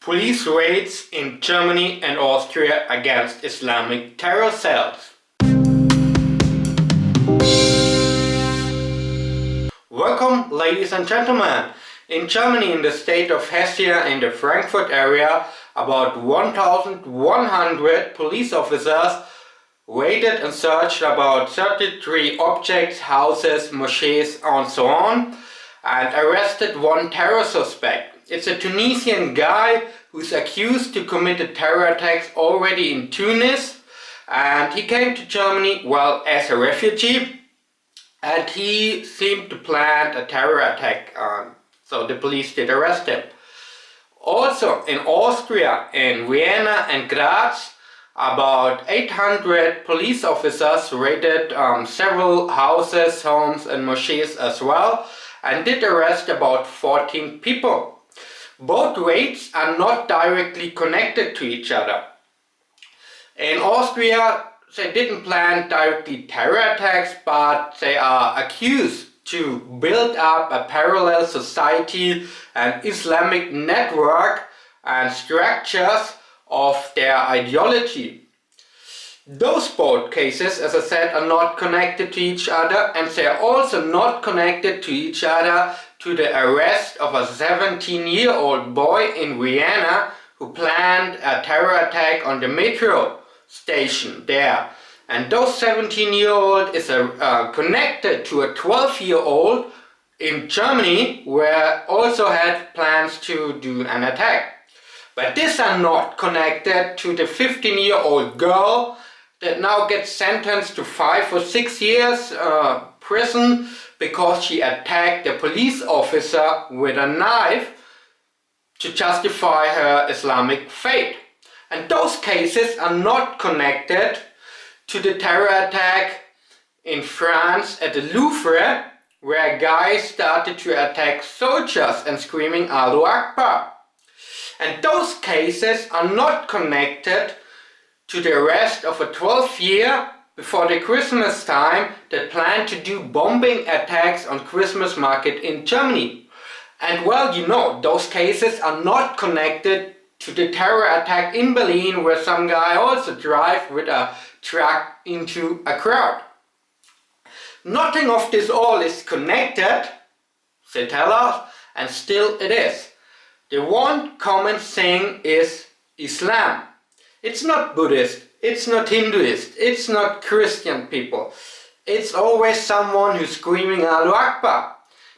Police raids in Germany and Austria against Islamic terror cells. Welcome, ladies and gentlemen. In Germany, in the state of Hesse, in the Frankfurt area, about 1,100 police officers raided and searched about 33 objects, houses, mosques and so on, and arrested one terror suspect. It's a Tunisian guy who's accused to commit terror attacks already in Tunis, and he came to Germany, well, as a refugee, and he seemed to plan a terror attack, so the police did arrest him. Also in Austria, in Vienna and Graz, about 800 police officers raided several houses, homes and mosques as well, and did arrest about 14 people. Both raids are not directly connected to each other. In Austria, they didn't plan directly terror attacks, but they are accused to build up a parallel society and Islamic network and structures of their ideology. Those both cases, as I said, are not connected to each other, and they are also not connected to each other to the arrest of a 17-year-old boy in Vienna who planned a terror attack on the metro station there. And those 17-year-old is connected to a 12-year-old in Germany, where also had plans to do an attack. But these are not connected to the 15-year-old girl that now gets sentenced to 5 or 6 years prison because she attacked a police officer with a knife to justify her Islamic faith. And those cases are not connected to the terror attack in France at the Louvre, where a guy started to attack soldiers and screaming Allahu Akbar. And those cases are not connected to the arrest of a 12-year before the Christmas time that planned to do bombing attacks on Christmas market in Germany. And well, you know, those cases are not connected to the terror attack in Berlin, where some guy also drive with a truck into a crowd. Nothing of this all is connected, they tell us, and still it is. The one common thing is Islam. It's not Buddhist, it's not Hinduist, it's not Christian people. It's always someone who's screaming Allahu Akbar.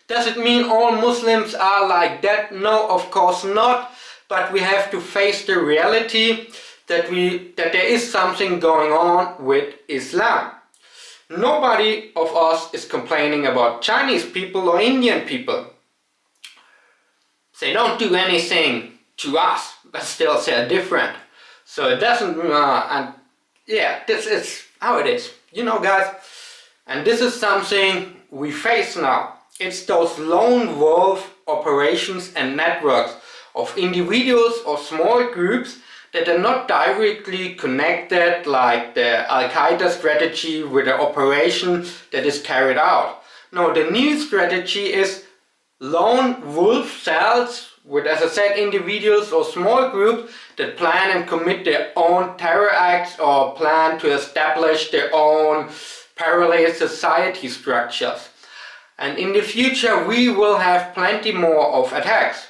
Does it mean all Muslims are like that? No, of course not. But we have to face the reality that there is something going on with Islam. Nobody of us is complaining about Chinese people or Indian people. They don't do anything to us, but still they're different. So it doesn't, and yeah, this is how it is, you know, guys. And this is something we face now. It's those lone wolf operations and networks of individuals or small groups that are not directly connected, like the Al-Qaeda strategy with the operation that is carried out. No, the new strategy is lone wolf cells with, as I said, individuals or small groups that plan and commit their own terror acts or plan to establish their own parallel society structures. And in the future we will have plenty more of attacks.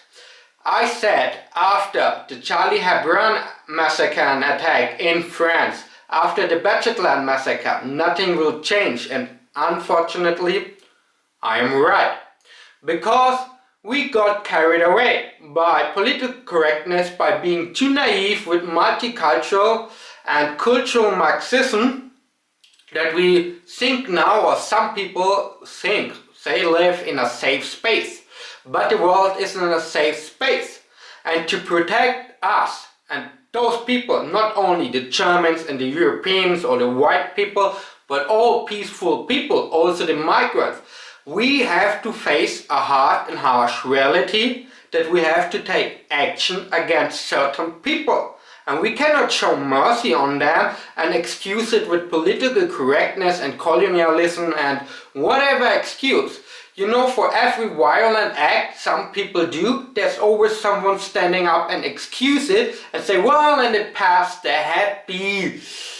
I said after the Charlie Hebdo massacre and attack in France, after the Bataclan massacre, nothing will change, and unfortunately I am right. Because we got carried away by political correctness, by being too naive with multicultural and cultural Marxism, that we think now, or some people think, they live in a safe space. But the world isn't a safe space. And to protect us and those people, not only the Germans and the Europeans or the white people, but all peaceful people, also the migrants, we have to face a hard and harsh reality that we have to take action against certain people. And we cannot show mercy on them and excuse it with political correctness and colonialism and whatever excuse. You know, for every violent act some people do, there's always someone standing up and excuse it and say, well, in the past there had been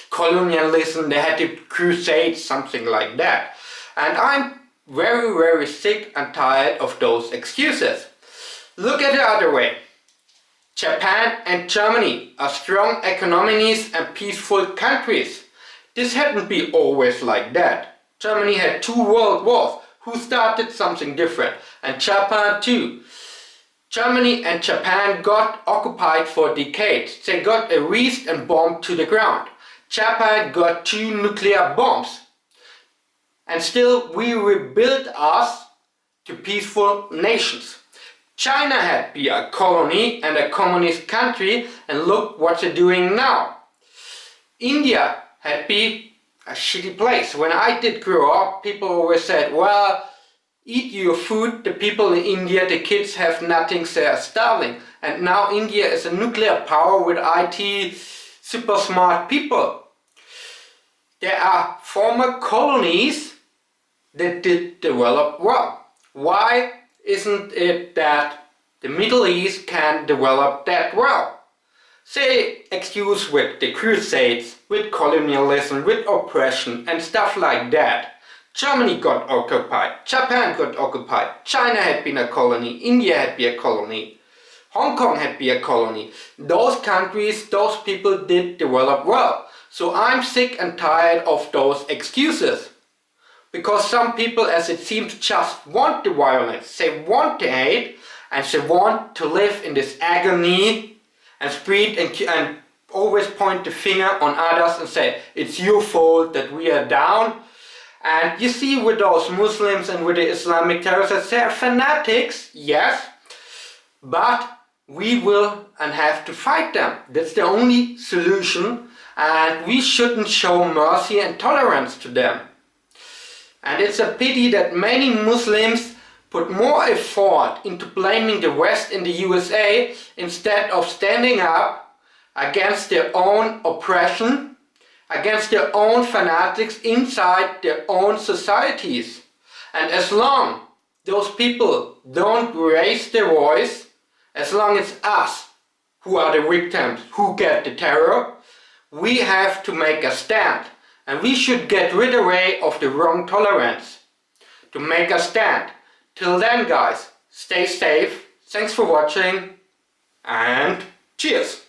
colonialism, there had the crusades, something like that. And I'm very, very sick and tired of those excuses. Look at the other way. Japan and Germany are strong economies and peaceful countries. This hadn't been always like that. Germany had 2 world wars. Who started something different? And Japan too. Germany and Japan got occupied for decades. They got erased and bombed to the ground. Japan got 2 nuclear bombs. And still we rebuilt us to peaceful nations. China had been a colony and a communist country, and look what they're doing now. India had been a shitty place. When I did grow up, people always said, well, eat your food, the people in India, the kids have nothing, they are starving. And now India is a nuclear power with IT, super smart people. There are former colonies that did develop well. Why isn't it that the Middle East can develop that well? Say, excuse with the Crusades, with colonialism, with oppression and stuff like that. Germany got occupied, Japan got occupied, China had been a colony, India had been a colony, Hong Kong had been a colony. Those countries, those people did develop well. So I'm sick and tired of those excuses. Because some people, as it seems, just want the violence, they want the hate, and they want to live in this agony and spread and always point the finger on others and say, it's your fault that we are down. And you see with those Muslims and with the Islamic terrorists, they are fanatics, yes, but we will and have to fight them. That's the only solution, and we shouldn't show mercy and tolerance to them. And it's a pity that many Muslims put more effort into blaming the West and the USA instead of standing up against their own oppression, against their own fanatics inside their own societies. And as long those people don't raise their voice, as long it's us who are the victims, who get the terror, we have to make a stand. And we should get rid away of the wrong tolerance to make a stand. Till then, guys, stay safe, thanks for watching, and cheers!